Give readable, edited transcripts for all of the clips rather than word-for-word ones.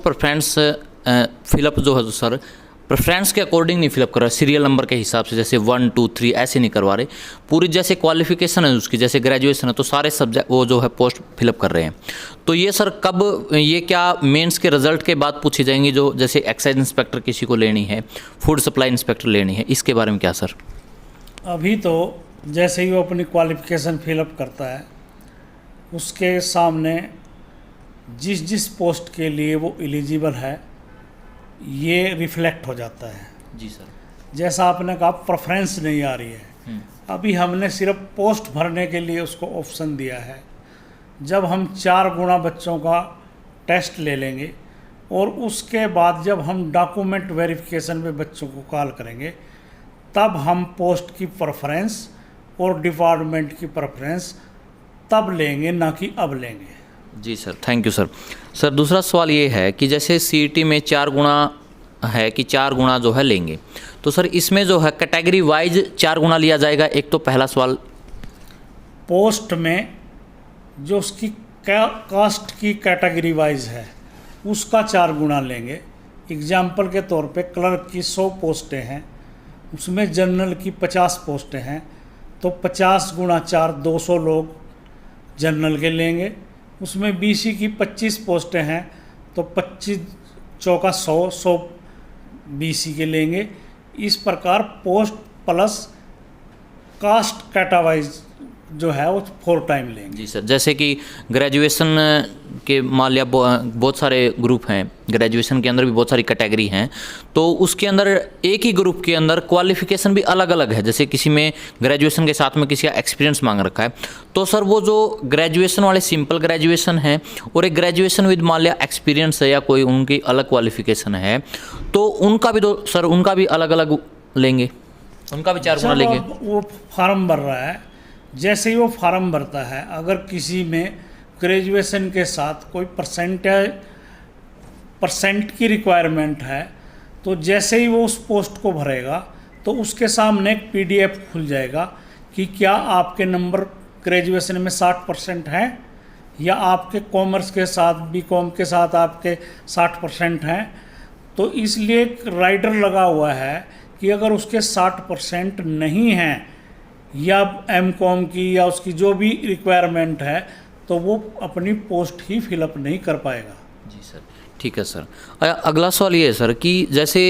Preference fill up जो है तो सर प्रेफरेंस के अकॉर्डिंग नहीं फिलअप कर रहा, सीरियल नंबर के हिसाब से, जैसे 1 2 3 ऐसे नहीं करवा रहे। पूरी जैसे क्वालिफिकेशन है उसकी, जैसे ग्रेजुएशन है तो सारे सब्जेक्ट वो जो है पोस्ट फिलअप कर रहे हैं। तो ये सर कब, ये क्या मेंस के रिजल्ट के बाद पूछी जाएंगी, जो जैसे एक्साइज इंस्पेक्टर किसी को लेनी है, फूड सप्लाई इंस्पेक्टर लेनी है, इसके बारे में क्या सर? अभी तो जैसे ही वो अपनी क्वालिफिकेशन फिलअप करता है उसके सामने जिस जिस पोस्ट के लिए वो एलिजिबल है ये रिफ्लेक्ट हो जाता है। जी सर। जैसा आपने कहा प्रेफरेंस नहीं आ रही है, अभी हमने सिर्फ पोस्ट भरने के लिए उसको ऑप्शन दिया है। जब हम 4 गुना बच्चों का टेस्ट ले लेंगे और उसके बाद जब हम डॉक्यूमेंट वेरिफिकेशन पे बच्चों को कॉल करेंगे तब हम पोस्ट की प्रेफरेंस और डिपार्टमेंट की प्रेफरेंस तब लेंगे, ना कि अब लेंगे। जी sir, thank you sir. Sir दूसरा सवाल ये है कि जैसे सीईटी में 4 गुना है कि 4 गुना जो है लेंगे, तो सर इसमें जो है कैटेगरी वाइज 4 गुना लिया जाएगा? एक तो पहला सवाल। पोस्ट में जो उसकी कास्ट की कैटेगरी वाइज है उसका 4 गुना लेंगे। एग्जाम्पल के तौर पे क्लर्क की 100 पोस्टें हैं, उसमें जनरल की 50 पोस्टें हैं, तो 50 गुना 4 200 लोग जनरल के लेंगे। उसमें बीसी की 25 पोस्टें हैं तो 25 चौका 100 बीसी के लेंगे। इस प्रकार पोस्ट प्लस कास्ट कैटावाइज जो है वो 4 टाइम लेंगे। जी सर, जैसे कि ग्रेजुएशन के मान लिया बहुत सारे ग्रुप हैं, ग्रेजुएशन के अंदर भी बहुत सारी कैटेगरी हैं, तो उसके अंदर एक ही ग्रुप के अंदर क्वालिफिकेशन भी अलग अलग है। जैसे किसी में ग्रेजुएशन के साथ में किसी का एक्सपीरियंस मांग रखा है, तो सर वो जो ग्रेजुएशन वाले सिंपल ग्रेजुएशन है और एक ग्रेजुएशन विद मान लिया एक्सपीरियंस है या कोई उनकी अलग क्वालिफिकेशन है, तो उनका भी तो सर उनका भी अलग अलग लेंगे, उनका भी 4 गुना लेंगे। वो फॉर्म भर रहा है, जैसे ही वो फॉर्म भरता है अगर किसी में ग्रेजुएशन के साथ कोई परसेंट की रिक्वायरमेंट है तो जैसे ही वो उस पोस्ट को भरेगा तो उसके सामने एक PDF खुल जाएगा कि क्या आपके नंबर ग्रेजुएशन में 60% हैं या आपके कॉमर्स के साथ BCom के साथ आपके 60% हैं। तो इसलिए एक राइडर लगा हुआ है कि अगर उसके 60% नहीं हैं या MCom की या उसकी जो भी रिक्वायरमेंट है तो वो अपनी पोस्ट ही फिलअप नहीं कर पाएगा। जी सर, ठीक है सर। अगला सवाल ये है सर कि जैसे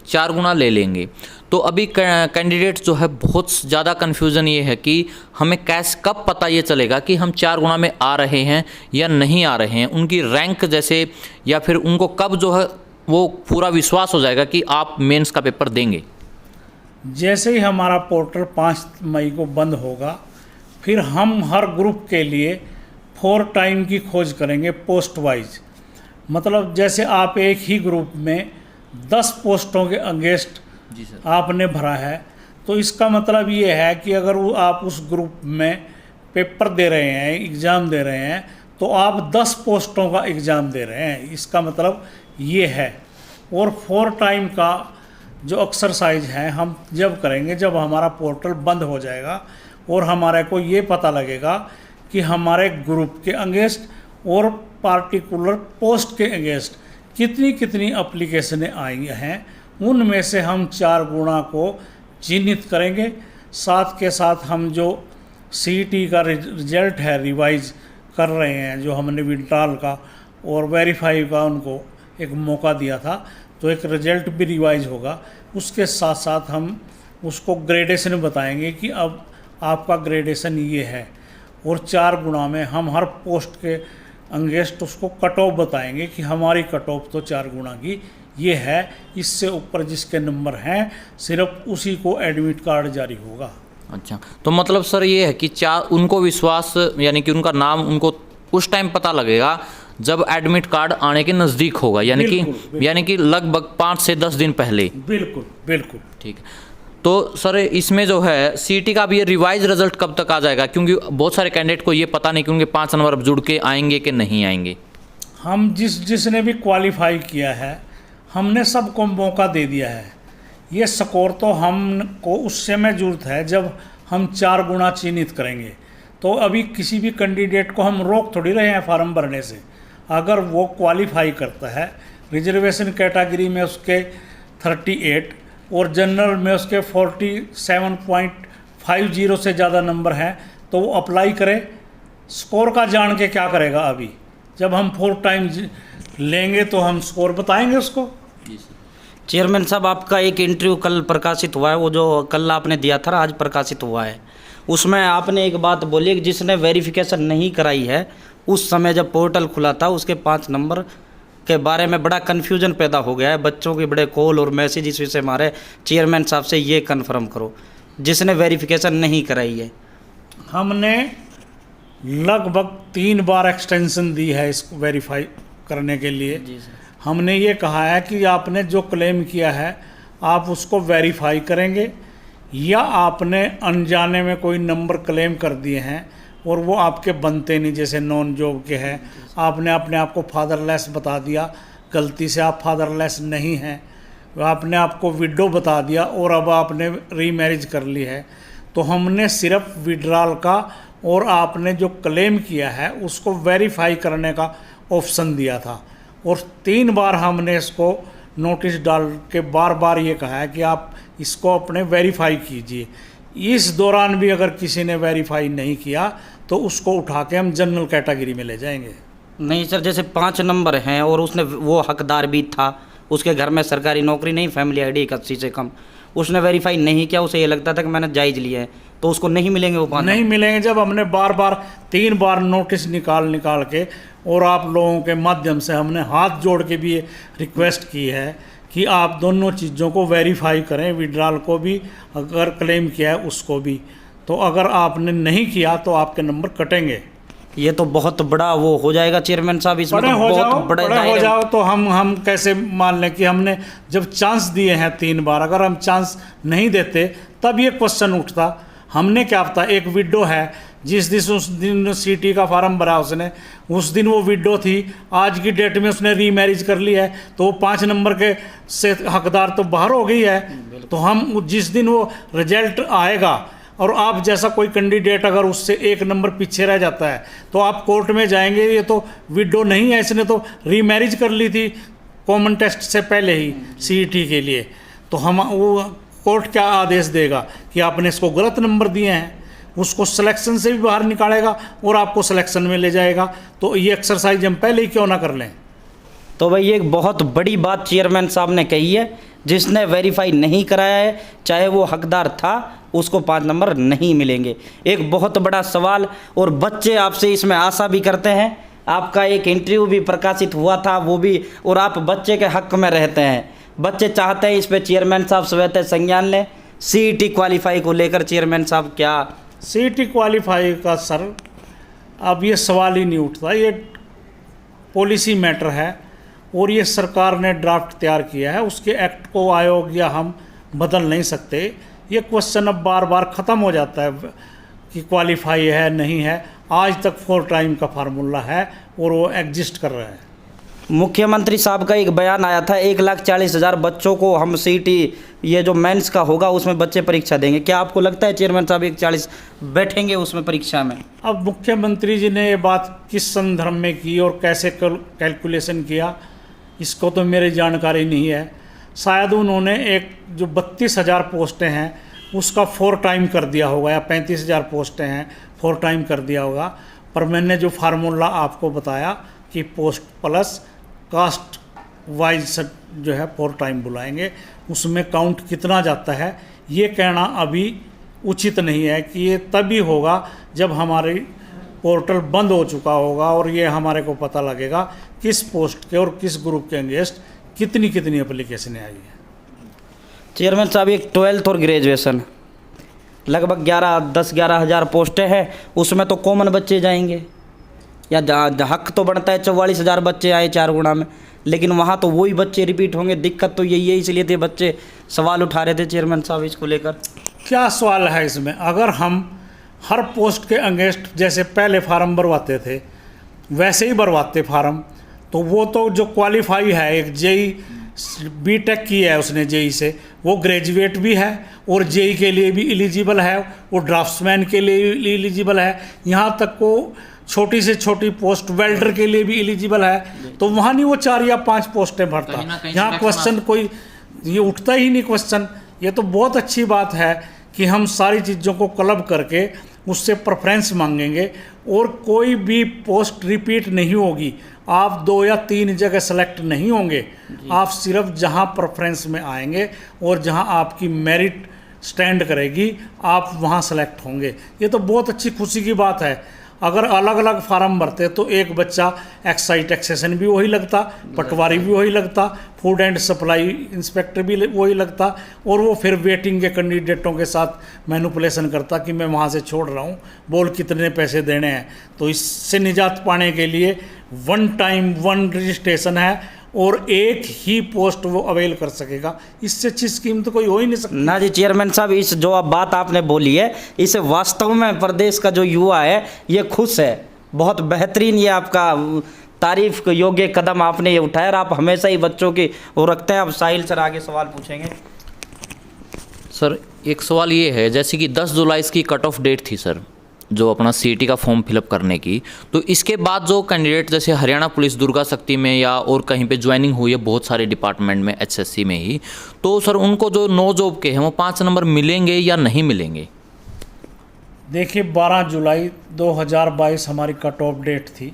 4 गुना ले लेंगे तो अभी कैंडिडेट जो है बहुत ज़्यादा कन्फ्यूज़न ये है कि हमें कब पता ये चलेगा कि हम 4 गुना में आ रहे हैं या नहीं आ रहे हैं, उनकी रैंक जैसे, या फिर उनको कब जो है वो पूरा विश्वास हो जाएगा कि आप मेंस का पेपर देंगे? जैसे ही हमारा पोर्टल 5 मई को बंद होगा फिर हम हर ग्रुप के लिए 4 टाइम की खोज करेंगे पोस्ट वाइज। मतलब जैसे आप एक ही ग्रुप में 10 पोस्टों के अगेंस्ट आपने भरा है तो इसका मतलब ये है कि अगर आप उस ग्रुप में पेपर दे रहे हैं, एग्ज़ाम दे रहे हैं, तो आप 10 पोस्टों का एग्ज़ाम दे रहे हैं, इसका मतलब ये है। और 4 टाइम का जो एक्सरसाइज है हम जब करेंगे जब हमारा पोर्टल बंद हो जाएगा और हमारे को ये पता लगेगा कि हमारे ग्रुप के अगेंस्ट और पार्टिकुलर पोस्ट के अगेंस्ट कितनी कितनी एप्लीकेशनें आई हैं, उनमें से हम 4 गुना को चिन्हित करेंगे। साथ के साथ हम जो CET का रिजल्ट है रिवाइज कर रहे हैं, जो हमने विड्रॉल का और वेरीफाई का उनको एक मौका दिया था, तो एक रिजल्ट भी रिवाइज होगा। उसके साथ साथ हम उसको ग्रेडेशन बताएंगे कि अब आपका ग्रेडेशन ये है, और 4 गुना में हम हर पोस्ट के अगेंस्ट उसको कट ऑफ बताएंगे कि हमारी कट ऑफ तो 4 गुना की ये है, इससे ऊपर जिसके नंबर हैं सिर्फ उसी को एडमिट कार्ड जारी होगा। अच्छा, तो मतलब सर ये है कि उनको विश्वास, यानी कि उनका नाम उनको उस टाइम पता लगेगा जब एडमिट कार्ड आने के नज़दीक होगा, यानी कि लगभग 5 से 10 दिन पहले। बिल्कुल बिल्कुल ठीक है। तो सर इसमें जो है CET का भी ये रिवाइज रिजल्ट कब तक आ जाएगा? क्योंकि बहुत सारे कैंडिडेट को ये पता नहीं कि उनके 5 नंबर अब जुड़ के आएंगे कि नहीं आएंगे। हम जिसने भी क्वालिफाई किया है हमने सबको मौका दे दिया है। ये स्कोर तो हमको उस समय जरूरत है जब हम 4 गुना चिन्हित करेंगे। तो अभी किसी भी कैंडिडेट को हम रोक थोड़ी रहे हैं फॉर्म भरने से। अगर वो क्वालिफाई करता है रिजर्वेशन कैटेगरी में उसके 38 और जनरल में उसके 47.50 से ज़्यादा नंबर हैं, तो वो अप्लाई करे। स्कोर का जान के क्या करेगा? अभी जब हम 4 टाइम लेंगे तो हम स्कोर बताएंगे उसको। चेयरमैन साहब, आपका एक इंटरव्यू कल प्रकाशित हुआ है, वो जो कल आपने दिया था आज प्रकाशित हुआ है, उसमें आपने एक बात बोली कि जिसने वेरिफिकेशन नहीं कराई है, उस समय जब पोर्टल खुला था उसके 5 नंबर के बारे में बड़ा कन्फ्यूजन पैदा हो गया है, बच्चों के बड़े कॉल और मैसेज इस विषय में आ रहे। चेयरमैन साहब से ये कन्फर्म करो, जिसने वेरिफिकेशन नहीं कराई है। हमने लगभग 3 बार एक्सटेंशन दी है इसको वेरीफाई करने के लिए। जी सर। हमने ये कहा है कि आपने जो क्लेम किया है आप उसको वेरीफाई करेंगे, या आपने अनजाने में कोई नंबर क्लेम कर दिए हैं और वो आपके बनते नहीं, जैसे नॉन जॉब के हैं, आपने अपने आप को फादरलेस बता दिया, गलती से आप फादरलेस नहीं हैं, आपने आपको विडो बता दिया और अब आपने रीमैरिज कर ली है, तो हमने सिर्फ विड्रॉल का और आपने जो क्लेम किया है उसको वेरीफाई करने का ऑप्शन दिया था। और 3 बार हमने इसको नोटिस डाल के बार बार ये कहा है कि आप इसको अपने वेरीफाई कीजिए। इस दौरान भी अगर किसी ने वेरीफाई नहीं किया तो उसको उठा के हम जनरल कैटेगरी में ले जाएंगे। नहीं सर, जैसे 5 नंबर हैं और उसने वो हकदार भी था, उसके घर में सरकारी नौकरी नहीं, फैमिली आईडी 81 से कम, उसने वेरीफाई नहीं किया, उसे ये लगता था कि मैंने जायज़ लिया है, तो उसको नहीं मिलेंगे वो 5? नहीं मिलेंगे। जब हमने बार बार 3 बार नोटिस निकाल के और आप लोगों के माध्यम से हमने हाथ जोड़ के भी ये रिक्वेस्ट की है कि आप दोनों चीज़ों को वेरीफाई करें, विड्रॉल को भी अगर क्लेम किया है उसको भी, तो अगर आपने नहीं किया तो आपके नंबर कटेंगे। ये तो बहुत बड़ा वो हो जाएगा चेयरमैन साहब, इसमें बड़े तो हो बहुत जाओ, बड़े बड़े हो दायरे- जाओ तो हम कैसे मान लें कि हमने जब चांस दिए हैं 3 बार, अगर हम चांस नहीं देते तब ये क्वेश्चन उठता। हमने क्या पता, एक विडो है, उस दिन सीटी का फार्म भरा उसने, उस दिन वो विडो थी, आज की डेट में उसने रीमैरिज कर ली है, तो वो 5 नंबर के से हकदार तो बाहर हो गई है। तो हम जिस दिन वो रिजल्ट आएगा और आप जैसा कोई कैंडिडेट अगर उससे 1 नंबर पीछे रह जाता है तो आप कोर्ट में जाएंगे, ये तो विडो नहीं है, इसने तो रीमैरिज कर ली थी कॉमन टेस्ट से पहले ही सीईटी के लिए, तो हम वो कोर्ट क्या आदेश देगा कि आपने इसको गलत नंबर दिए हैं, उसको सिलेक्शन से भी बाहर निकालेगा और आपको सिलेक्शन में ले जाएगा। तो ये एक्सरसाइज हम पहले ही क्यों ना कर लें। तो भाई एक बहुत बड़ी बात चेयरमैन साहब ने कही है, जिसने वेरीफाई नहीं कराया है चाहे वो हकदार था, उसको 5 नंबर नहीं मिलेंगे। एक बहुत बड़ा सवाल, और बच्चे आपसे इसमें आशा भी करते हैं। आपका एक इंटरव्यू भी प्रकाशित हुआ था, वो भी, और आप बच्चे के हक में रहते हैं, बच्चे चाहते हैं इस पे चेयरमैन साहब स्वतः संज्ञान लें। सीईटी क्वालिफाई को लेकर चेयरमैन साहब क्या? सीईटी क्वालिफाई का सर अब ये सवाल ही नहीं उठता, ये पॉलिसी मैटर है और ये सरकार ने ड्राफ्ट तैयार किया है, उसके एक्ट को आयोग या हम बदल नहीं सकते। ये क्वेश्चन अब बार बार ख़त्म हो जाता है कि क्वालिफाई है नहीं है। आज तक 4 टाइम का फार्मूला है और वो एग्जिस्ट कर रहा है। मुख्यमंत्री साहब का एक बयान आया था, 1,40,000 बच्चों को हम सीईटी ये जो मेंस का होगा उसमें बच्चे परीक्षा देंगे। क्या आपको लगता है चेयरमैन साहब 1,40 बैठेंगे उसमें परीक्षा में? अब मुख्यमंत्री जी ने ये बात किस संदर्भ में की और कैसे कैलकुलेशन किया, इसको तो मेरी जानकारी नहीं है। शायद उन्होंने एक जो 32,000 पोस्टें हैं उसका 4 टाइम कर दिया होगा, या 35,000 पोस्टें हैं 4 टाइम कर दिया होगा। पर मैंने जो फार्मूला आपको बताया कि पोस्ट प्लस कास्ट वाइज जो है 4 टाइम बुलाएंगे, उसमें काउंट कितना जाता है ये कहना अभी उचित नहीं है कि ये तभी होगा जब हमारी पोर्टल बंद हो चुका होगा और ये हमारे को पता लगेगा किस पोस्ट के और किस ग्रुप के अगेंस्ट कितनी कितनी एप्लीकेशनें आई हैं। चेयरमैन साहब, एक 12th और ग्रेजुएशन लगभग 10-11 हज़ार पोस्टें हैं, उसमें तो कॉमन बच्चे जाएंगे, या हक तो बनता है 44,000 बच्चे आए 4 गुणा में, लेकिन वहाँ तो वही बच्चे रिपीट होंगे। दिक्कत तो यही है, इसलिए तो बच्चे सवाल उठा रहे थे चेयरमैन साहब इसको लेकर। क्या सवाल है इसमें? अगर हम हर पोस्ट के अगेंस्ट जैसे पहले फार्म भरवाते थे वैसे ही भरवाते फार्म, तो वो तो जो क्वालिफाई है, एक जेई बीटेक की है उसने जेई से, वो ग्रेजुएट भी है और जेई के लिए भी एलिजिबल है, वो ड्राफ्ट्समैन के लिए भी एलिजिबल है, यहाँ तक को छोटी से छोटी पोस्ट वेल्डर के लिए भी एलिजिबल है, तो वहाँ नहीं वो 4 या 5 पोस्टें भरता। कहीं ना कहीं यहाँ selection क्वेश्चन कोई ये उठता ही नहीं क्वेश्चन। ये तो बहुत अच्छी बात है कि हम सारी चीज़ों को क्लब करके उससे प्रेफरेंस मांगेंगे और कोई भी पोस्ट रिपीट नहीं होगी। आप 2 या 3 जगह सेलेक्ट नहीं होंगे, आप सिर्फ जहां प्रेफरेंस में आएंगे और जहां आपकी मेरिट स्टैंड करेगी आप वहां सेलेक्ट होंगे। ये तो बहुत अच्छी खुशी की बात है। अगर अलग अलग फार्म भरते तो एक बच्चा एक्साइज टैक्सेशन भी वही लगता, पटवारी भी वही लगता, फूड एंड सप्लाई इंस्पेक्टर भी वही लगता, और वो फिर वेटिंग के कैंडिडेटों के साथ मैनिपुलेशन करता कि मैं वहाँ से छोड़ रहा हूँ, बोल कितने पैसे देने हैं। तो इससे निजात पाने के लिए 1 टाइम 1 रजिस्ट्रेशन है और एक ही पोस्ट वो अवेल कर सकेगा। इससे अच्छी स्कीम तो कोई हो ही नहीं सकती। ना जी चेयरमैन साहब, इस जो आप बात आपने बोली है, इसे वास्तव में प्रदेश का जो युवा है ये खुश है। बहुत बेहतरीन ये आपका तारीफ के योग्य कदम आपने ये उठाया और आप हमेशा ही बच्चों की वो रखते हैं। अब साहिल सर आगे सवाल पूछेंगे। सर एक सवाल ये है, जैसे कि 10 जुलाई की कट ऑफ डेट थी सर, जो अपना सीईटी का फॉर्म फिलअप करने की, तो इसके बाद जो कैंडिडेट जैसे हरियाणा पुलिस दुर्गा शक्ति में या और कहीं पे ज्वाइनिंग हुई है बहुत सारे डिपार्टमेंट में एचएससी में ही, तो सर उनको जो नो जॉब के हैं वो 5 नंबर मिलेंगे या नहीं मिलेंगे? देखिए 12 जुलाई 2022 हमारी कट ऑफ डेट थी,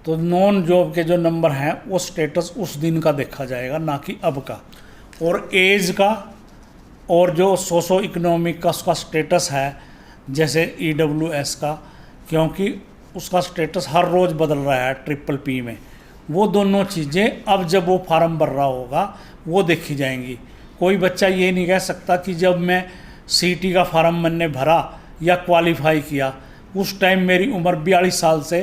तो नॉन जॉब के जो नंबर हैं वो स्टेटस उस दिन का देखा जाएगा, ना कि अब का, और एज का, और जो सोशो इकोनॉमिक का उसका स्टेटस है जैसे EWS का, क्योंकि उसका स्टेटस हर रोज़ बदल रहा है PPP में। वो दोनों चीज़ें अब जब वो फार्म भर रहा होगा वो देखी जाएंगी। कोई बच्चा ये नहीं कह सकता कि जब मैं सीटी का फार्म मैंने भरा या क्वालिफाई किया उस टाइम मेरी उम्र 42 साल से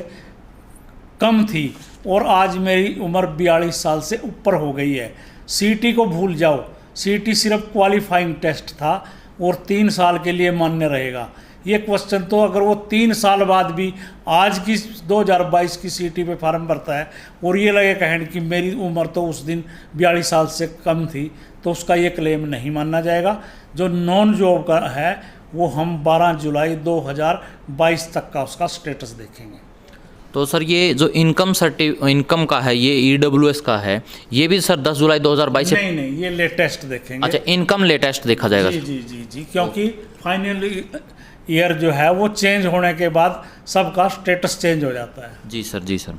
कम थी और आज मेरी उम्र 42 साल से ऊपर हो गई है। सीटी को भूल जाओ, सीटी सिर्फ क्वालिफाइंग टेस्ट था और 3 साल के लिए मान्य रहेगा। ये क्वेश्चन तो अगर वो 3 साल बाद भी आज की 2022 की सीटी पे फार्म भरता है और ये लगे कहने कि मेरी उम्र तो उस दिन 42 साल से कम थी, तो उसका ये क्लेम नहीं माना जाएगा। जो नॉन जॉब का है वो हम 12 जुलाई 2022 तक का उसका स्टेटस देखेंगे। तो सर ये जो इनकम का है, ये EWS का है, ये भी सर 10 जुलाई 2022 से? नहीं, ये लेटेस्ट देखेंगे। अच्छा, इनकम लेटेस्ट देखा जाएगा? जी, क्योंकि फाइनल ईयर जो है वो चेंज होने के बाद सबका स्टेटस चेंज हो जाता है। जी सर।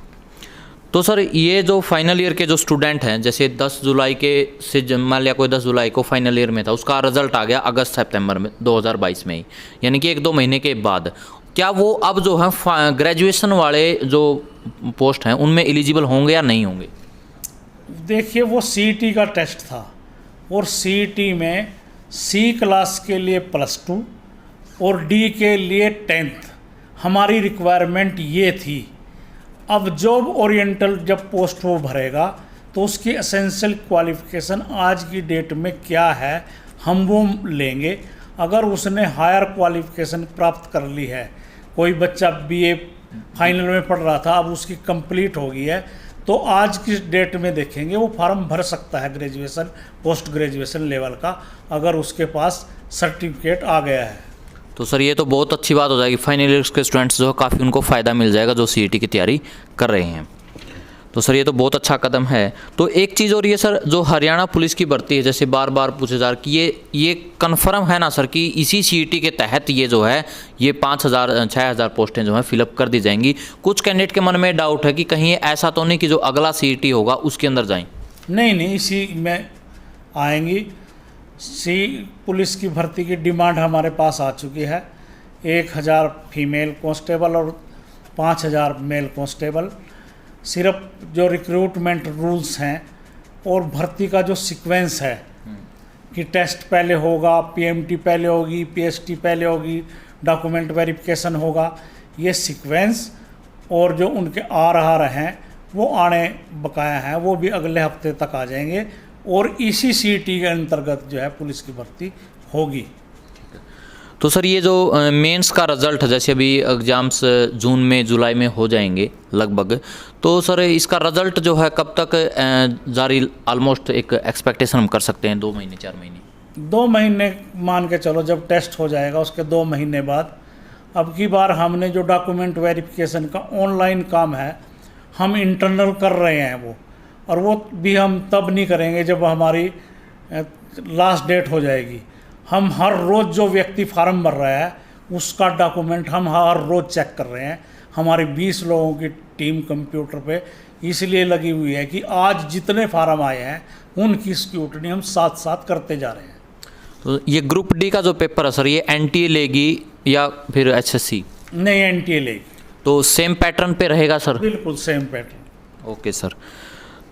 तो सर ये जो फाइनल ईयर के जो स्टूडेंट हैं, जैसे 10 जुलाई के से मान लिया कोई 10 जुलाई को फाइनल ईयर में था, उसका रिजल्ट आ गया अगस्त सितंबर में 2022 में ही, यानी कि 1-2 महीने के बाद, क्या वो अब जो है ग्रेजुएशन वाले जो पोस्ट हैं उनमें एलिजिबल होंगे या नहीं होंगे? देखिए वो सीईटी का टेस्ट था और सीईटी में सी क्लास के लिए +2 और डी के लिए 10th हमारी रिक्वायरमेंट ये थी। अब जॉब ओरिएंटल जब पोस्ट वो भरेगा तो उसकी एसेंशियल क्वालिफिकेशन आज की डेट में क्या है हम वो लेंगे। अगर उसने हायर क्वालिफिकेशन प्राप्त कर ली है, कोई बच्चा BA फाइनल में पढ़ रहा था अब उसकी कंप्लीट हो गई है, तो आज की डेट में देखेंगे वो फॉर्म भर सकता है ग्रेजुएशन पोस्ट ग्रेजुएशन लेवल का, अगर उसके पास सर्टिफिकेट आ गया है। तो सर ये तो बहुत अच्छी बात हो जाएगी, फाइनल ईयर्स के स्टूडेंट्स जो है काफ़ी उनको फ़ायदा मिल जाएगा जो सीईटी की तैयारी कर रहे हैं। तो सर ये तो बहुत अच्छा कदम है। तो एक चीज़ और ये सर, जो हरियाणा पुलिस की भर्ती है, जैसे बार बार पूछे जा रहा कि ये कन्फर्म है ना सर कि इसी सीईटी के तहत ये जो है ये 5,000-6,000 पोस्टें जो हैं फिलअप कर दी जाएंगी? कुछ कैंडिडेट के मन में डाउट है कि कहीं ऐसा तो नहीं कि जो अगला सीईटी होगा उसके अंदर जाएं? नहीं, इसी में आएंगी। पुलिस की भर्ती की डिमांड हमारे पास आ चुकी है। 1,000 फीमेल कांस्टेबल और 5,000 मेल कांस्टेबल। सिर्फ जो रिक्रूटमेंट रूल्स हैं और भर्ती का जो सीक्वेंस है कि टेस्ट पहले होगा, PMT पहले होगी, PST पहले होगी, डॉक्यूमेंट वेरिफिकेशन होगा, ये सीक्वेंस और जो उनके आ रहे हैं वो आने बकाया हैं, वो भी अगले हफ्ते तक आ जाएंगे और इसी सीईटी के अंतर्गत जो है पुलिस की भर्ती होगी। तो सर ये जो मेंस का रिज़ल्ट है, जैसे अभी एग्ज़ाम्स जून में जुलाई में हो जाएंगे लगभग, तो सर इसका रिज़ल्ट जो है कब तक जारी, ऑलमोस्ट एक एक्सपेक्टेशन हम कर सकते हैं? 2 महीने 4 महीने? 2 महीने मान के चलो, जब टेस्ट हो जाएगा उसके 2 महीने बाद अब की बार हमने जो डॉक्यूमेंट वेरिफिकेशन का ऑनलाइन काम है, हम इंटरनल कर रहे हैं वो, और वो भी हम तब नहीं करेंगे जब हमारी लास्ट डेट हो जाएगी। हम हर रोज़ जो व्यक्ति फार्म भर रहा है उसका डॉक्यूमेंट हम हर रोज़ चेक कर रहे हैं। हमारी 20 लोगों की टीम कंप्यूटर पे इसलिए लगी हुई है कि आज जितने फार्म आए हैं उनकी स्क्रूटनी हम साथ साथ करते जा रहे हैं। तो ये ग्रुप डी का जो पेपर है सर, ये एनटीए लेगी या फिर एचएससी? नहीं, एनटीए लेगी। तो सेम पैटर्न पे रहेगा सर? बिल्कुल सेम पैटर्न। ओके सर,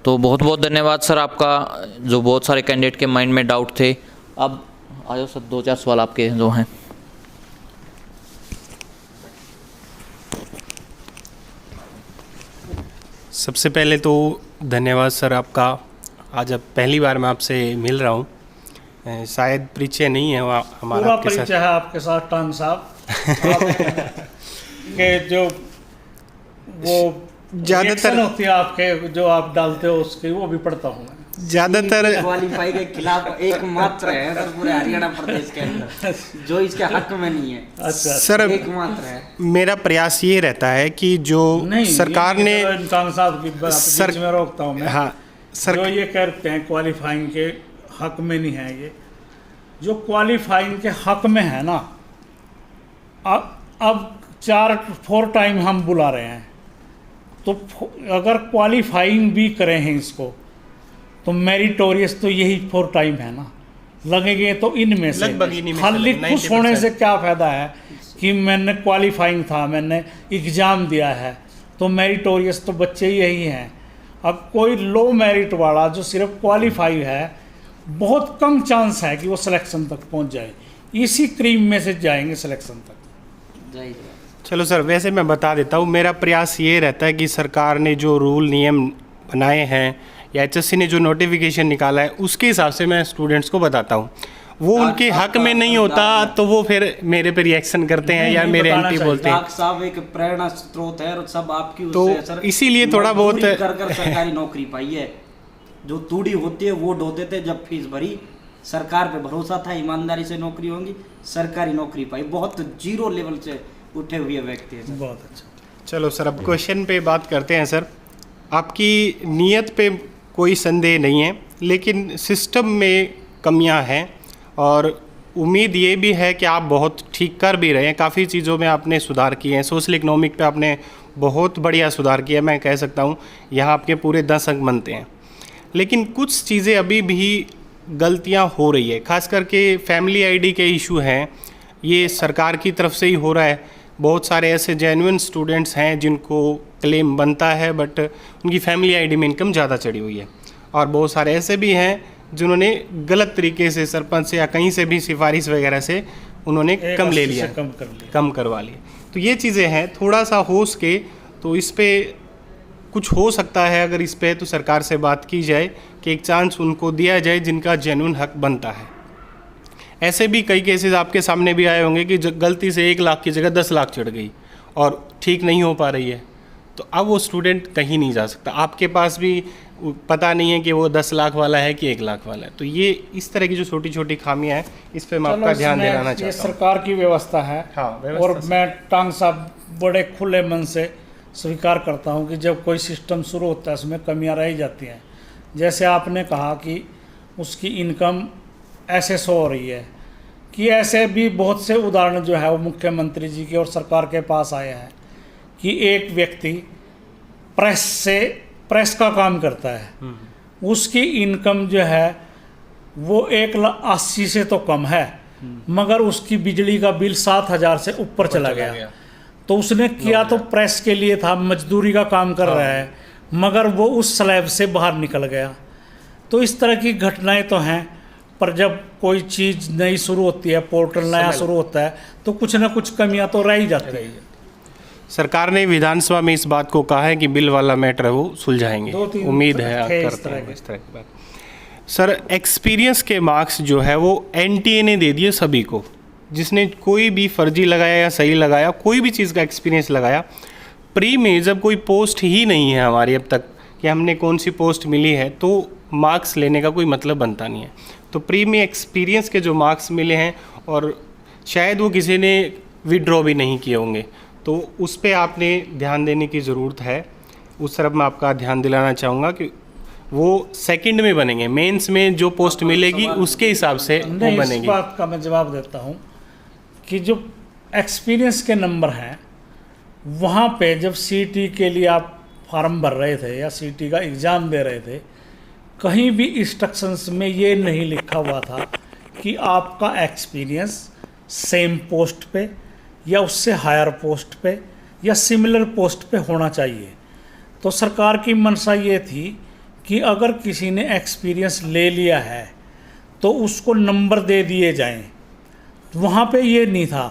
तो बहुत बहुत धन्यवाद सर आपका, जो बहुत सारे कैंडिडेट के माइंड में डाउट थे। अब आ जाओ सर, 2-4 सवाल आपके जो हैं। सबसे पहले तो धन्यवाद सर आपका, आज अब पहली बार मैं आपसे मिल रहा हूँ, शायद परिचय नहीं है हमारा पूरा आपके साथ। परिचय है आपके साथ टांग साहब के जो वो ज़्यादातर reaction होती है आपके जो आप डालते हो उसकी, वो भी पढ़ता हूँ मैं। ज़्यादातर क्वालिफाई के खिलाफ एकमात्र है सर पूरे हरियाणा प्रदेश के अंदर जो इसके हक में नहीं है। अच्छा, सर एकमात्र है। मेरा प्रयास ये रहता है कि जो नहीं, सरकार ने टांग साहब की बात सर- बीच में रोकता हूँ मैं। हाँ सर, जो ये कहते हैं क्वालिफाइंग के हक में नहीं है, ये जो क्वालिफाइंग के हक में है ना, अब 4 टाइम हम बुला रहे हैं, तो अगर क्वालिफाइंग भी करें हैं इसको तो मेरिटोरियस तो यही 4 टाइम है ना, लगेंगे तो इनमें से। लगभग इन्हीं में से खाली लगेंगे, खुश होने 90%। से क्या फ़ायदा है कि मैंने क्वालिफाइंग था, मैंने एग्ज़ाम दिया है, तो मेरिटोरियस तो बच्चे यही हैं। अब कोई लो मेरिट वाला जो सिर्फ क्वालिफाई है, बहुत कम चांस है कि वो सिलेक्शन तक पहुंच जाए। इसी क्रीम में से जाएंगे सिलेक्शन तक। जय जय। चलो सर, वैसे मैं बता देता हूँ, मेरा प्रयास ये रहता है कि सरकार ने जो रूल नियम बनाए हैं या एचएससी ने जो नोटिफिकेशन निकाला है उसके हिसाब से मैं स्टूडेंट्स को बताता हूँ। वो उनके हक में नहीं होता तो वो फिर मेरे पे रिएक्शन करते हैं या नहीं, मेरे बताना एंटी चाहिए। बोलते हैं। डॉक्टर साहब एक प्रेरणा स्रोत है और सब आपकी तो उससे है सर। इसीलिए थोड़ा बहुत मजदूरी कर सरकारी नौकरी पाई है। जो तूड़ी होती है वो ढोते थे, जब फीस भरी सरकार पे भरोसा था ईमानदारी से नौकरी होंगी, सरकारी नौकरी पाई। बहुत जीरो लेवल से उठे हुए व्यक्ति है सर। बहुत अच्छा। चलो सर, अब क्वेश्चन पे बात करते हैं सर। आपकी नीयत पे कोई संदेह नहीं है, लेकिन सिस्टम में कमियां हैं और उम्मीद ये भी है कि आप बहुत ठीक कर भी रहे हैं। काफ़ी चीज़ों में आपने सुधार किए हैं। सोशल इकोनॉमिक पे आपने बहुत बढ़िया सुधार किया, मैं कह सकता हूँ यहाँ आपके पूरे 10 अंक बनते हैं। लेकिन कुछ चीज़ें अभी भी गलतियाँ हो रही है, खास करके फैमिली आईडी के इशू हैं, ये सरकार की तरफ से ही हो रहा है। बहुत सारे ऐसे जेन्युइन स्टूडेंट्स हैं जिनको क्लेम बनता है, बट उनकी फैमिली आईडी में इनकम ज़्यादा चढ़ी हुई है। और बहुत सारे ऐसे भी हैं जिन्होंने गलत तरीके से सरपंच से या कहीं से भी सिफारिश वगैरह से उन्होंने कम ले 80 लिया, से कम कर लिया। कम करवा लिए। तो ये चीज़ें हैं, थोड़ा सा हो सके तो इस पे कुछ हो सकता है। अगर इस पे तो सरकार से बात की जाए कि एक चांस उनको दिया जाए जिनका जेन्युइन हक बनता है। ऐसे भी कई केसेस आपके सामने भी आए होंगे कि गलती से 1 लाख की जगह 10 लाख चढ़ गई और ठीक नहीं हो पा रही है, तो अब वो स्टूडेंट कहीं नहीं जा सकता। आपके पास भी पता नहीं है कि वो 10 लाख वाला है कि 1 लाख वाला है। तो ये इस तरह की जो छोटी छोटी खामियां हैं, इस पे मैं आपका चलो, ध्यान इसमें दिलाना ये चाहता हूँ। सरकार की व्यवस्था है। हाँ, व्यवस्था और से। मैं टांग साहब बड़े खुले मन से स्वीकार करता हूँ कि जब कोई सिस्टम शुरू होता है उसमें कमियां रह जाती हैं। जैसे आपने कहा कि उसकी इनकम ऐसे शो हो रही है, कि ऐसे भी बहुत से उदाहरण जो है वो मुख्यमंत्री जी के और सरकार के पास आए हैं कि एक व्यक्ति प्रेस का काम करता है, उसकी इनकम जो है वो 1,80,000 से तो कम है, मगर उसकी बिजली का बिल 7,000 से ऊपर चला गया। तो उसने किया तो प्रेस के लिए था, मजदूरी का काम कर रहा है, मगर वो उस स्लैब से बाहर निकल गया। तो इस तरह की घटनाएं तो हैं, पर जब कोई चीज़ नई शुरू होती है, पोर्टल नया शुरू होता है, तो कुछ ना कुछ कमियां तो रह ही जाती है। सरकार ने विधानसभा में इस बात को कहा है कि बिल वाला मैटर है वो सुलझाएंगे। 2-3 उम्मीद है आप थे इस करते तरह हैं के। इस तरह की बात। सर, एक्सपीरियंस के मार्क्स जो है वो एनटीए ने दे दिए सभी को, जिसने कोई भी फर्जी लगाया या सही लगाया, कोई भी चीज़ का एक्सपीरियंस लगाया। प्री में जब कोई पोस्ट ही नहीं है हमारी अब तक कि हमने कौन सी पोस्ट मिली है, तो मार्क्स लेने का कोई मतलब बनता नहीं है। तो प्री में एक्सपीरियंस के जो मार्क्स मिले हैं, और शायद वो किसी ने विड्रॉ भी नहीं किए होंगे। तो उस पे आपने ध्यान देने की ज़रूरत है। उस तरफ मैं आपका ध्यान दिलाना चाहूँगा कि वो सेकंड में बनेंगे, मेंस में जो पोस्ट मिलेगी उसके हिसाब से वो नहीं, इस बनेगी। बात का मैं जवाब देता हूँ कि जो एक्सपीरियंस के नंबर हैं वहाँ पे जब सीटी के लिए आप फॉर्म भर रहे थे या सीटी का एग्ज़ाम दे रहे थे, कहीं भी इंस्ट्रक्शंस में ये नहीं लिखा हुआ था कि आपका एक्सपीरियंस सेम पोस्ट पे या उससे हायर पोस्ट पे या सिमिलर पोस्ट पे होना चाहिए। तो सरकार की मंशा ये थी कि अगर किसी ने एक्सपीरियंस ले लिया है तो उसको नंबर दे दिए जाएं। वहाँ पे ये नहीं था,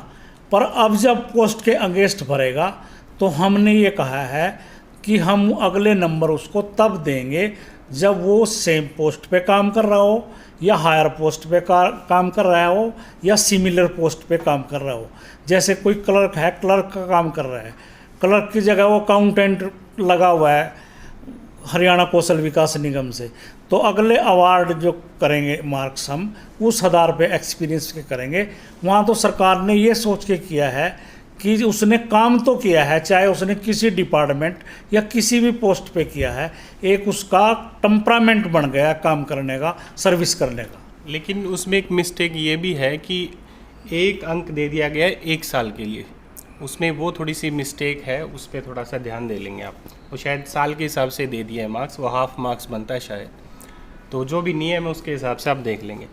पर अब जब पोस्ट के अगेंस्ट भरेगा तो हमने ये कहा है कि हम अगले नंबर उसको तब देंगे जब वो सेम पोस्ट पे काम कर रहा हो या हायर पोस्ट पे काम कर रहा हो या सिमिलर पोस्ट पे काम कर रहा हो। जैसे कोई क्लर्क है, क्लर्क का काम कर रहा है, क्लर्क की जगह वो अकाउंटेंट लगा हुआ है हरियाणा कौशल विकास निगम से, तो अगले अवार्ड जो करेंगे मार्क्स हम उस आधार पे एक्सपीरियंस के करेंगे। वहाँ तो सरकार ने ये सोच के किया है कि उसने काम तो किया है, चाहे उसने किसी डिपार्टमेंट या किसी भी पोस्ट पे किया है, एक उसका टेम्परामेंट बन गया काम करने का, सर्विस करने का। लेकिन उसमें एक मिस्टेक ये भी है कि 1 अंक दे दिया गया है 1 साल के लिए, उसमें वो थोड़ी सी मिस्टेक है, उस पर थोड़ा सा ध्यान दे लेंगे आप। वो शायद साल के हिसाब से दे दिया है मार्क्स, वो हाफ मार्क्स बनता है शायद, तो जो भी नियम है उसके हिसाब से आप देख लेंगे।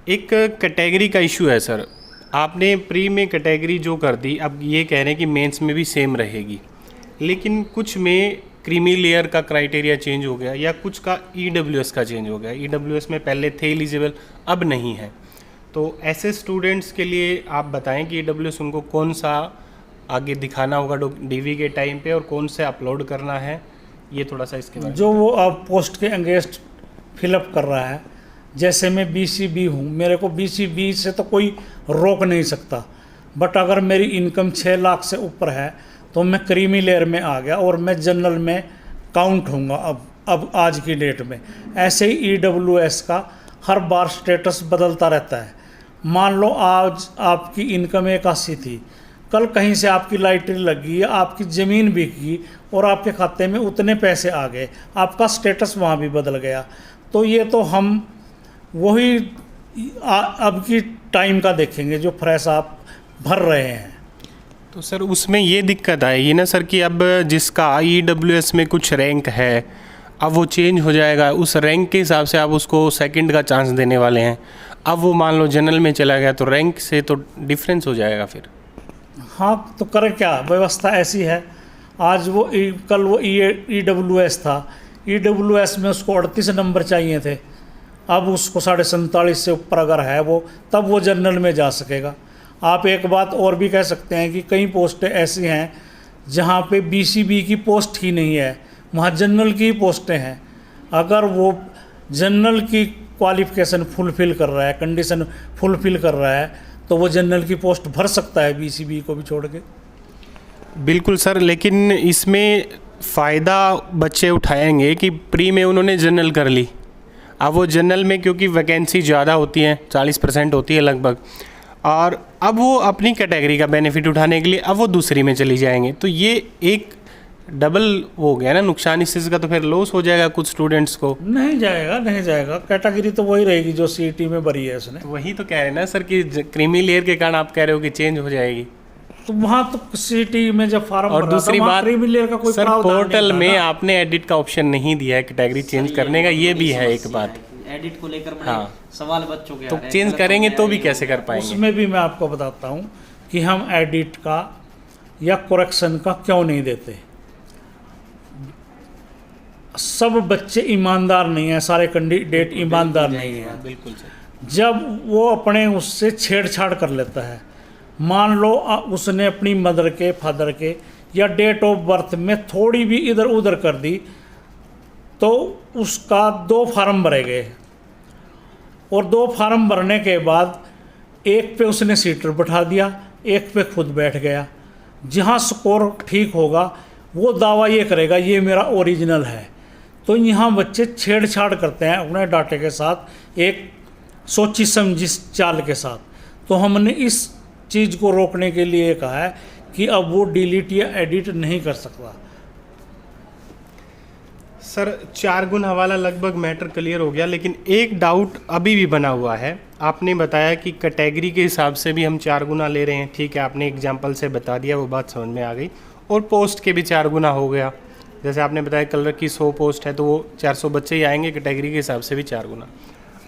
एक कैटेगरी का इशू है सर, आपने प्री में कैटेगरी जो कर दी, अब ये कह रहे हैं कि मेंस में भी सेम रहेगी, लेकिन कुछ में क्रीमी लेयर का क्राइटेरिया चेंज हो गया या कुछ का EWS का चेंज हो गया। EWS में पहले थे एलिजिबल, अब नहीं है। तो ऐसे स्टूडेंट्स के लिए आप बताएं कि EWS उनको कौन सा आगे दिखाना होगा DV के टाइम पे और कौन से अपलोड करना है, ये थोड़ा सा इसके बारे में। जो वो अब पोस्ट के अगेंस्ट फिलअप कर रहा है, जैसे मैं BCB हूँ, मेरे को BCB से तो कोई रोक नहीं सकता, बट अगर मेरी इनकम 6 लाख से ऊपर है तो मैं क्रीमी लेयर में आ गया और मैं जनरल में काउंट होऊंगा अब आज की डेट में। ऐसे ही EWS का हर बार स्टेटस बदलता रहता है। मान लो आज आपकी इनकम 81 थी, कल कहीं से आपकी लॉटरी लगी या आपकी ज़मीन बिकी और आपके खाते में उतने पैसे आ गए, आपका स्टेटस वहाँ भी बदल गया। तो ये तो हम वही अब की टाइम का देखेंगे जो फ्रेश आप भर रहे हैं। तो सर उसमें ये दिक्कत आएगी ना सर कि अब जिसका EWS में कुछ रैंक है, अब वो चेंज हो जाएगा, उस रैंक के हिसाब से आप उसको सेकंड का चांस देने वाले हैं। अब वो मान लो जनरल में चला गया तो रैंक से तो डिफरेंस हो जाएगा फिर। हाँ, तो करे क्या, व्यवस्था ऐसी है। आज वो कल वो EWS था, EWS में उसको 38 नंबर चाहिए थे, अब उसको 47.5 से ऊपर अगर है वो, तब वो जनरल में जा सकेगा। आप एक बात और भी कह सकते हैं कि कई पोस्टें ऐसी हैं जहाँ पे BCB की पोस्ट ही नहीं है, वहाँ जनरल की पोस्टें हैं। अगर वो जनरल की क्वालिफ़िकेशन फुलफ़िल कर रहा है, कंडीशन फुलफ़िल कर रहा है, तो वो जनरल की पोस्ट भर सकता है BCB को भी छोड़ के। बिल्कुल सर, लेकिन इसमें फ़ायदा बच्चे उठाएंगे कि प्री में उन्होंने जनरल कर ली, अब वो जनरल में क्योंकि वैकेंसी ज़्यादा होती है, 40% होती है लगभग, और अब वो अपनी कैटेगरी का बेनिफिट उठाने के लिए अब वो दूसरी में चली जाएंगे। तो ये एक डबल हो गया ना नुकसान, इस चीज़ का तो फिर लॉस हो जाएगा कुछ स्टूडेंट्स को। नहीं जाएगा, कैटेगरी तो वही रहेगी जो CET में भरी है उसने। तो वही तो कह रहे हैं ना सर कि क्रीमी लेयर के कारण आप कह रहे हो कि चेंज हो जाएगी। तो वहाँ तो CET में जब फॉर्म और दूसरी बात क्रीमी लेयर का कोई सर, प्रावधान नहीं पोर्टल था में ना। आपने एडिट का ऑप्शन नहीं दिया है कैटेगरी चेंज करने का, ये भी है एक बात। एडिट को लेकर बड़े हाँ। सवाल बच्चों के तो चेंज करेंगे तो भी कैसे कर पाएंगे? उसमें भी मैं आपको बताता हूँ कि हम एडिट का या करेक्शन का क्यों नहीं देते। सब बच्चे ईमानदार नहीं हैं, सारे कैंडिडेट ईमानदार नहीं हैं। बिल्कुल सर। जब वो अपने उससे छेड़छाड़ कर लेता है, मान लो उसने अपनी मदर के, फादर के या डेट ऑफ बर्थ में थोड़ी भी इधर उधर कर दी, तो उसका 2 फार्म भरे गए और 2 फार्म भरने के बाद एक पे उसने सीटर बैठा दिया, एक पे खुद बैठ गया। जहाँ स्कोर ठीक होगा वो दावा ये करेगा ये मेरा ओरिजिनल है। तो यहाँ बच्चे छेड़छाड़ करते हैं अपने डाटे के साथ, एक सोची समझी चाल के साथ। तो हमने इस चीज़ को रोकने के लिए कहा है कि अब वो डिलीट या एडिट नहीं कर सकता। सर 4 गुण हवाला लगभग मैटर क्लियर हो गया, लेकिन एक डाउट अभी भी बना हुआ है। आपने बताया कि कैटेगरी के हिसाब से भी हम 4 गुना ले रहे हैं, ठीक है, आपने एग्जांपल से बता दिया, वो बात समझ में आ गई। और पोस्ट के भी 4 गुना हो गया, जैसे आपने बताया कलर की 100 पोस्ट है तो वो 400 बच्चे ही आएंगे, कैटेगरी के हिसाब से भी 4 गुना।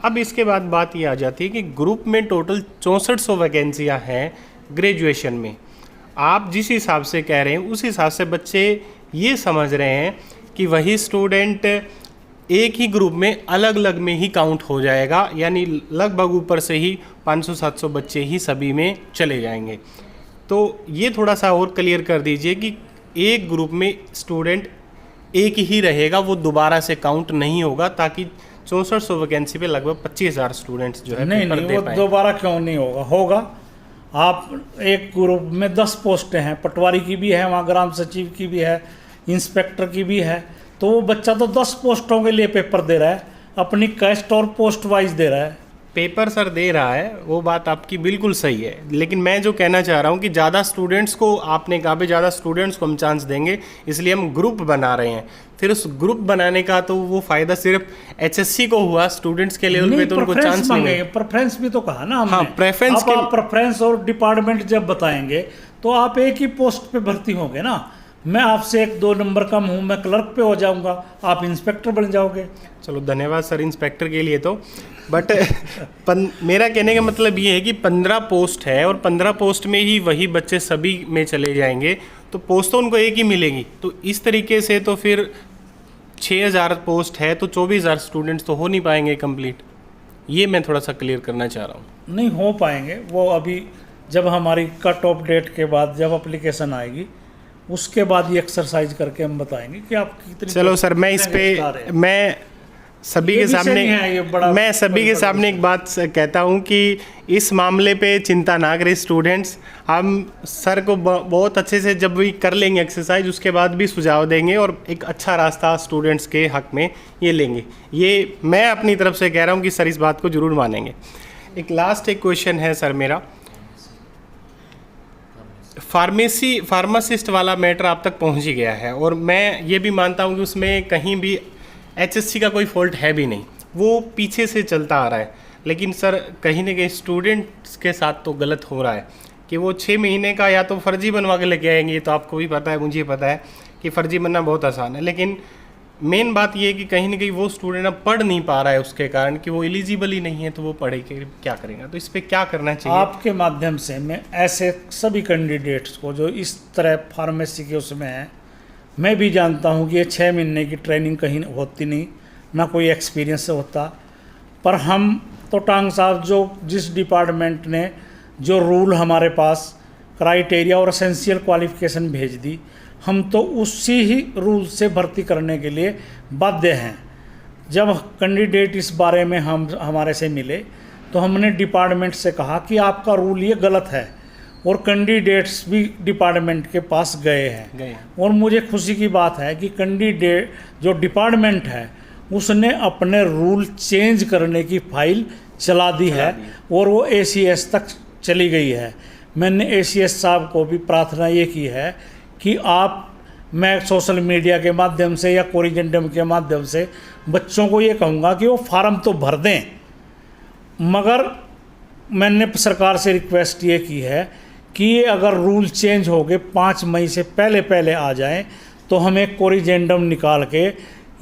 अब इसके बाद बात ये आ जाती है कि ग्रुप में टोटल 6400 वैकेंसियाँ हैं ग्रेजुएशन में। आप जिस हिसाब से कह रहे हैं उस हिसाब से बच्चे ये समझ रहे हैं कि वही स्टूडेंट एक ही ग्रुप में अलग अलग में ही काउंट हो जाएगा, यानी लगभग ऊपर से ही 500-700 बच्चे ही सभी में चले जाएंगे। तो ये थोड़ा सा और क्लियर कर दीजिए कि एक ग्रुप में स्टूडेंट एक ही रहेगा, वो दोबारा से काउंट नहीं होगा, ताकि 6400 वैकेंसी पे लगभग 25,000 स्टूडेंट्स जो है नहीं पेपर दे वो पाएं। दोबारा क्यों नहीं होगा, होगा। आप एक ग्रुप में 10 पोस्टें हैं, पटवारी की भी है, वहाँ ग्राम सचिव की भी है, इंस्पेक्टर की भी है, तो वो बच्चा तो 10 पोस्टों के लिए पेपर दे रहा है, अपनी कैस्ट और पोस्ट वाइज दे रहा है। पेपर सर दे रहा है, वो बात आपकी बिल्कुल सही है, लेकिन मैं जो कहना चाह रहा हूँ कि ज़्यादा स्टूडेंट्स को, आपने कहा भी ज़्यादा स्टूडेंट्स को हम चांस देंगे, इसलिए हम ग्रुप बना रहे हैं। फिर उस ग्रुप बनाने का तो वो फ़ायदा सिर्फ HSC को हुआ, स्टूडेंट्स के लेवल पे तो उनको चांस नहीं है। प्रेफरेंस भी तो कहा ना हमने। हाँ, प्रेफरेंस अब आप प्रेफरेंस और डिपार्टमेंट जब बताएंगे तो आप एक ही पोस्ट पे भर्ती होंगे ना। मैं आपसे 1-2 नंबर कम हूँ, मैं क्लर्क पे हो जाऊंगा, आप इंस्पेक्टर बन जाओगे। चलो धन्यवाद सर इंस्पेक्टर के लिए तो, बट मेरा कहने का मतलब ये है कि 15 पोस्ट है और 15 पोस्ट में ही वही बच्चे सभी में चले जाएंगे, तो पोस्ट तो उनको एक ही मिलेगी। तो इस तरीके से तो फिर 6000 पोस्ट है तो 24,000 स्टूडेंट्स तो हो नहीं पाएंगे कंप्लीट। ये मैं थोड़ा सा क्लियर करना चाह रहा हूँ। नहीं हो पाएंगे वो, अभी जब हमारी कट ऑफ डेट के बाद जब एप्लीकेशन आएगी उसके बाद ये एक्सरसाइज करके हम बताएंगे कि आप कितनी। चलो सर, मैं इस पे मैं सभी के सामने एक बात कहता हूँ कि इस मामले पे चिंता ना करें स्टूडेंट्स। हम सर को बहुत अच्छे से जब भी कर लेंगे एक्सरसाइज, उसके बाद भी सुझाव देंगे और एक अच्छा रास्ता स्टूडेंट्स के हक में ये लेंगे। ये मैं अपनी तरफ से कह रहा हूँ कि सर इस बात को ज़रूर मानेंगे। एक क्वेश्चन है सर मेरा, फार्मासिस्ट वाला मैटर आप तक पहुंच ही गया है, और मैं ये भी मानता हूं कि उसमें कहीं भी HSC का कोई फॉल्ट है भी नहीं, वो पीछे से चलता आ रहा है। लेकिन सर कहीं ना कहीं स्टूडेंट्स के साथ तो गलत हो रहा है कि वो 6 महीने का या तो फर्जी बनवा के लेके आएंगे। तो आपको भी पता है, मुझे पता है कि फर्जी बनना बहुत आसान है, लेकिन मेन बात ये है कि कहीं ना कहीं वो स्टूडेंट अब पढ़ नहीं पा रहा है उसके कारण कि वो एलिजिबल ही नहीं है, तो वो पढ़े के क्या करेगा। तो इस पर क्या करना चाहिए? आपके माध्यम से मैं ऐसे सभी कैंडिडेट्स को जो इस तरह फार्मेसी के उसमें हैं, मैं भी जानता हूँ कि ये 6 महीने की ट्रेनिंग कहीं होती नहीं, ना कोई एक्सपीरियंस होता, पर हम तो टांग साहब जो जिस डिपार्टमेंट ने जो रूल हमारे पास क्राइटेरिया और एसेंशियल क्वालिफिकेशन भेज दी, हम तो उसी ही रूल से भर्ती करने के लिए बाध्य हैं। जब कैंडिडेट इस बारे में हमारे से मिले तो हमने डिपार्टमेंट से कहा कि आपका रूल ये गलत है, और कैंडिडेट्स भी डिपार्टमेंट के पास गए हैं। और मुझे खुशी की बात है कि कैंडिडेट जो डिपार्टमेंट है उसने अपने रूल चेंज करने की फाइल चला दी है और वो ACS तक चली गई है। मैंने ACS साहब को भी प्रार्थना ये की है कि मैं सोशल मीडिया के माध्यम से या कोरिजेंडम के माध्यम से बच्चों को ये कहूँगा कि वो फार्म तो भर दें, मगर मैंने सरकार से रिक्वेस्ट ये की है कि ये अगर रूल चेंज हो गए 5 मई से पहले आ जाएं तो हम एक कोरिजेंडम निकाल के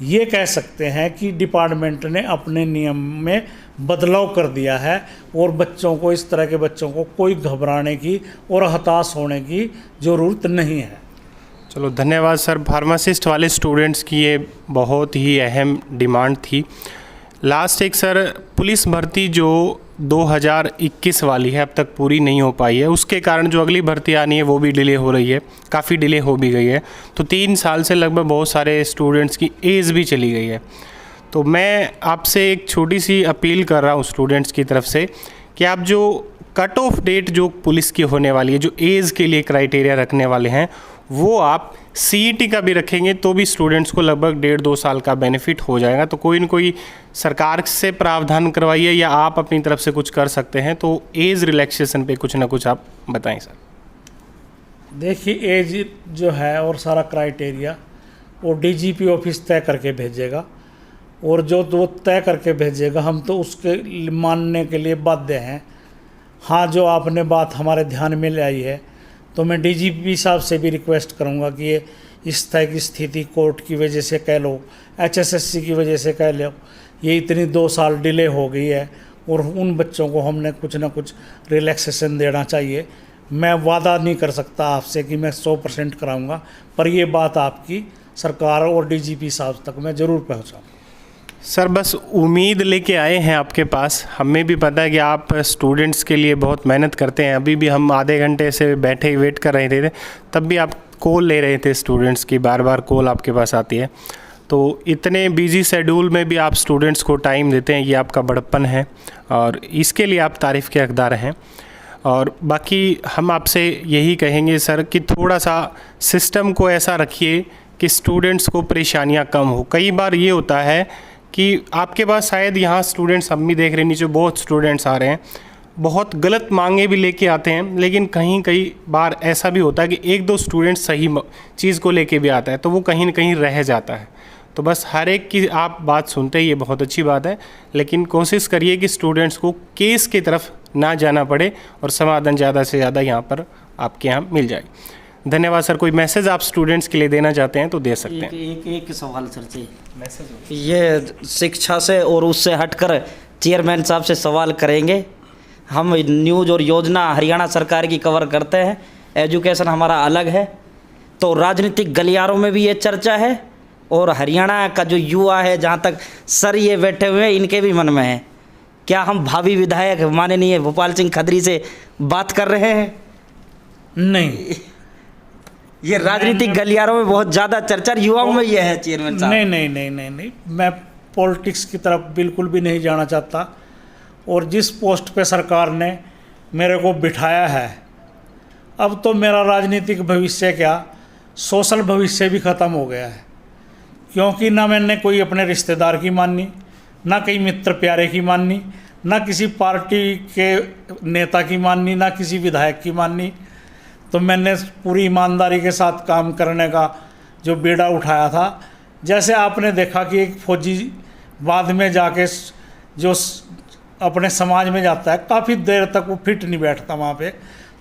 ये कह सकते हैं कि डिपार्टमेंट ने अपने नियम में बदलाव कर दिया है, और बच्चों को, इस तरह के बच्चों को कोई घबराने की और हताश होने की ज़रूरत नहीं है। चलो धन्यवाद सर। फार्मासिस्ट वाले स्टूडेंट्स की ये बहुत ही अहम डिमांड थी। लास्ट एक सर, पुलिस भर्ती जो 2021 वाली है अब तक पूरी नहीं हो पाई है, उसके कारण जो अगली भर्ती आनी है वो भी डिले हो रही है, काफ़ी डिले हो भी गई है। तो 3 साल से लगभग बहुत सारे स्टूडेंट्स की एज भी चली गई है। तो मैं आपसे एक छोटी सी अपील कर रहा हूँ स्टूडेंट्स की तरफ से कि आप जो कट ऑफ डेट जो पुलिस की होने वाली है, जो एज के लिए क्राइटेरिया रखने वाले हैं, वो आप CET का भी रखेंगे तो भी स्टूडेंट्स को लगभग 1.5-2 साल का बेनिफिट हो जाएगा। तो कोई न कोई सरकार से प्रावधान करवाइए या आप अपनी तरफ से कुछ कर सकते हैं, तो एज रिलैक्सेशन पे कुछ ना कुछ आप बताएं सर। देखिए, एज जो है और सारा क्राइटेरिया वो DGP ऑफिस तय करके भेजेगा, और जो वो तय करके भेजेगा हम तो उसके मानने के लिए बाध्य हैं। हाँ, जो आपने बात हमारे ध्यान में लाई है तो मैं DGP साहब से भी रिक्वेस्ट करूँगा कि ये इस तरह की स्थिति कोर्ट की वजह से कह लो, HSSC की वजह से कह लो, ये इतनी 2 साल डिले हो गई है और उन बच्चों को हमने कुछ ना कुछ रिलैक्सेशन देना चाहिए। मैं वादा नहीं कर सकता आपसे कि मैं 100% कराऊंगा, पर ये बात आपकी सरकार और DGP साहब तक मैं ज़रूर पहुँचाऊँ। सर बस उम्मीद लेके आए हैं आपके पास। हमें भी पता है कि आप स्टूडेंट्स के लिए बहुत मेहनत करते हैं। अभी भी हम आधे घंटे से बैठे ही वेट कर रहे थे, तब भी आप कॉल ले रहे थे स्टूडेंट्स की, बार बार कॉल आपके पास आती है। तो इतने बिजी शेड्यूल में भी आप स्टूडेंट्स को टाइम देते हैं, ये आपका बड़प्पन है और इसके लिए आप तारीफ़ के हकदार हैं। और बाकी हम आपसे यही कहेंगे सर कि थोड़ा सा सिस्टम को ऐसा रखिए कि स्टूडेंट्स को परेशानियाँ कम हो। कई बार ये होता है कि आपके पास शायद यहाँ स्टूडेंट्स, हम भी देख रहे हैं नीचे बहुत स्टूडेंट्स आ रहे हैं, बहुत गलत मांगे भी लेके आते हैं, लेकिन कई बार ऐसा भी होता है कि 1-2 स्टूडेंट सही चीज़ को लेके भी आता है तो वो कहीं ना कहीं रह जाता है। तो बस हर एक की आप बात सुनते हैं, ये बहुत अच्छी बात है, लेकिन कोशिश करिए कि स्टूडेंट्स को केस की तरफ ना जाना पड़े और समाधान ज़्यादा से ज़्यादा यहाँ पर आपके यहाँ मिल जाए। धन्यवाद सर। कोई मैसेज आप स्टूडेंट्स के लिए देना चाहते हैं तो दे सकते हैं। एक सवाल सर जी, ये शिक्षा से और उससे हटकर चेयरमैन साहब से सवाल करेंगे। हम न्यूज़ और योजना हरियाणा सरकार की कवर करते हैं, एजुकेशन हमारा अलग है, तो राजनीतिक गलियारों में भी ये चर्चा है और हरियाणा का जो युवा है, जहाँ तक सर ये बैठे हुए हैं, इनके भी मन में है। क्या हम भावी विधायक माननीय भोपाल सिंह खत्री से बात कर रहे हैं? नहीं, ये राजनीतिक गलियारों में बहुत ज़्यादा चर्चा युवाओं में ये है चेयरमैन साहब। नहीं, मैं पॉलिटिक्स की तरफ बिल्कुल भी नहीं जाना चाहता। और जिस पोस्ट पे सरकार ने मेरे को बिठाया है, अब तो मेरा राजनीतिक भविष्य क्या, सोशल भविष्य भी ख़त्म हो गया है। क्योंकि ना मैंने कोई अपने रिश्तेदार की माननी, ना कई मित्र प्यारे की माननी, ना किसी पार्टी के नेता की माननी, ना किसी विधायक की माननी। तो मैंने पूरी ईमानदारी के साथ काम करने का जो बीड़ा उठाया था। जैसे आपने देखा कि एक फौजी बाद में जाके जो अपने समाज में जाता है, काफ़ी देर तक वो फिट नहीं बैठता वहाँ पे,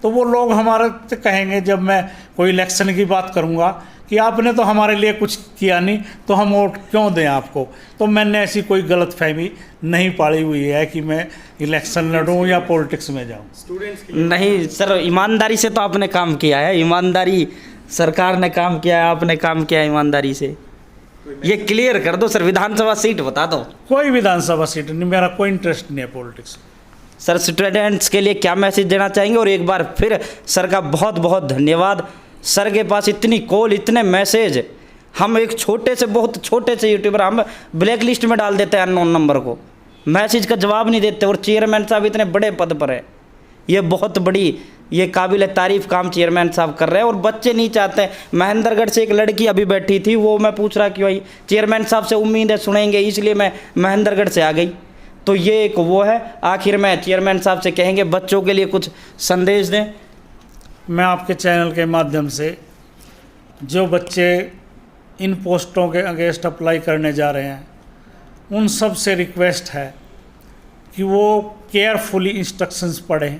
तो वो लोग हमारे से कहेंगे जब मैं कोई इलेक्शन की बात करूँगा कि आपने तो हमारे लिए कुछ किया नहीं, तो हम वोट क्यों दें आपको। तो मैंने ऐसी कोई गलतफहमी नहीं पाली हुई है कि मैं इलेक्शन लड़ूं या पॉलिटिक्स में जाऊं। नहीं सर, ईमानदारी से तो आपने काम किया है, ईमानदारी सरकार ने काम किया है, आपने काम किया है ईमानदारी से। ये क्लियर कर दो सर, विधानसभा सीट बता दो। कोई विधानसभा सीट नहीं, मेरा कोई इंटरेस्ट नहीं है पॉलिटिक्स। सर स्टूडेंट्स के लिए क्या मैसेज देना चाहेंगे? और एक बार फिर सर का बहुत बहुत धन्यवाद। सर के पास इतनी कॉल, इतने मैसेज, हम एक छोटे से बहुत छोटे से यूट्यूबर हम ब्लैक लिस्ट में डाल देते हैं अननोन नंबर को, मैसेज का जवाब नहीं देते, और चेयरमैन साहब इतने बड़े पद पर है। ये बहुत बड़ी, ये काबिल तारीफ़ काम चेयरमैन साहब कर रहे हैं। और बच्चे नहीं चाहते। महेंद्रगढ़ से एक लड़की अभी बैठी थी, वो मैं पूछ रहा कि भाई चेयरमैन साहब से उम्मीद है सुनेंगे, इसलिए मैं महेंद्रगढ़ से आ गई। तो ये एक वो है। आखिर में चेयरमैन साहब से कहेंगे बच्चों के लिए कुछ संदेश दें। मैं आपके चैनल के माध्यम से जो बच्चे इन पोस्टों के अगेंस्ट अप्लाई करने जा रहे हैं, उन सब से रिक्वेस्ट है कि वो केयरफुली इंस्ट्रक्शंस पढ़ें।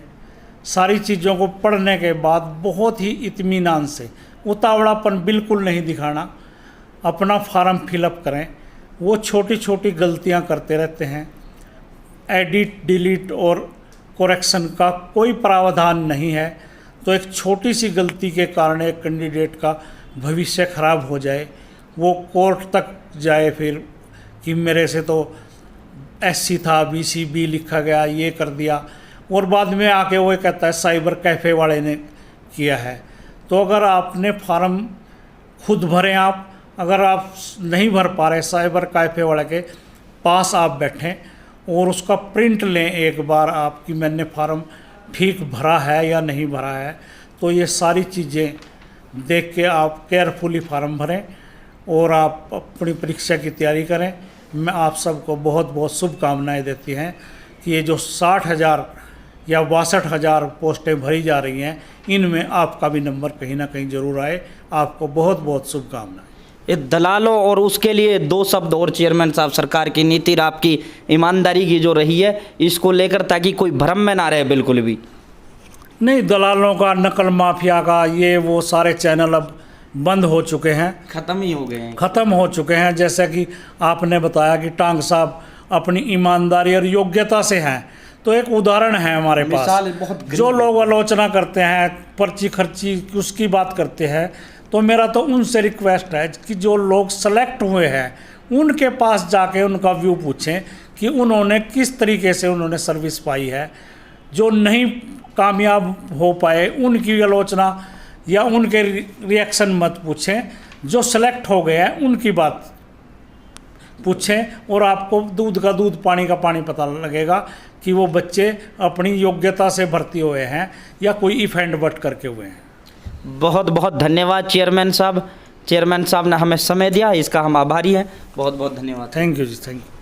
सारी चीज़ों को पढ़ने के बाद बहुत ही इत्मीनान से, उतावड़ापन बिल्कुल नहीं दिखाना, अपना फॉर्म फिलअप करें। वो छोटी छोटी गलतियां करते रहते हैं। एडिट, डिलीट और करेक्शन का कोई प्रावधान नहीं है, तो एक छोटी सी गलती के कारण एक कैंडिडेट का भविष्य खराब हो जाए, वो कोर्ट तक जाए फिर कि मेरे से तो SC था, BC B लिखा गया, ये कर दिया, और बाद में आके वो कहता है साइबर कैफ़े वाले ने किया है। तो अगर आपने फॉर्म खुद भरें, आप अगर आप नहीं भर पा रहे, साइबर कैफ़े वाले के पास आप बैठें और उसका प्रिंट लें एक बार आप कि मैंने फॉर्म ठीक भरा है या नहीं भरा है। तो ये सारी चीज़ें देख के आप केयरफुली फार्म भरें और आप अपनी परीक्षा की तैयारी करें। मैं आप सबको बहुत बहुत शुभकामनाएं देती हैं कि ये जो 60,000 या 62,000 पोस्टें भरी जा रही हैं, इनमें आपका भी नंबर कहीं ना कहीं ज़रूर आए। आपको बहुत बहुत शुभकामनाएं। ये दलालों और उसके लिए 2 शब्द और चेयरमैन साहब, सरकार की नीति और आपकी ईमानदारी की जो रही है इसको लेकर, ताकि कोई भ्रम में ना रहे बिल्कुल भी। नहीं, दलालों का, नकल माफिया का, ये वो सारे चैनल अब बंद हो चुके हैं, ख़त्म ही हो गए हैं। ख़त्म हो चुके हैं। जैसा कि आपने बताया कि टांग साहब अपनी ईमानदारी और योग्यता से हैं, तो एक उदाहरण है हमारे मिसाल पास। बहुत गरीब जो लोग आलोचना करते हैं, पर्ची खर्ची उसकी बात करते हैं, तो मेरा तो उनसे रिक्वेस्ट है कि जो लोग सेलेक्ट हुए हैं उनके पास जाके उनका व्यू पूछें कि उन्होंने किस तरीके से उन्होंने सर्विस पाई है। जो नहीं कामयाब हो पाए उनकी आलोचना या उनके रिएक्शन मत पूछें, जो सेलेक्ट हो गए हैं उनकी बात पूछें और आपको दूध का दूध, पानी का पानी पता लगेगा कि वो बच्चे अपनी योग्यता से भर्ती हुए हैं या कोई इफ एंड बट करके हुए हैं। बहुत बहुत धन्यवाद चेयरमैन साहब। चेयरमैन साहब ने हमें समय दिया, इसका हम आभारी हैं। बहुत बहुत धन्यवाद। Thank you ji, thank you.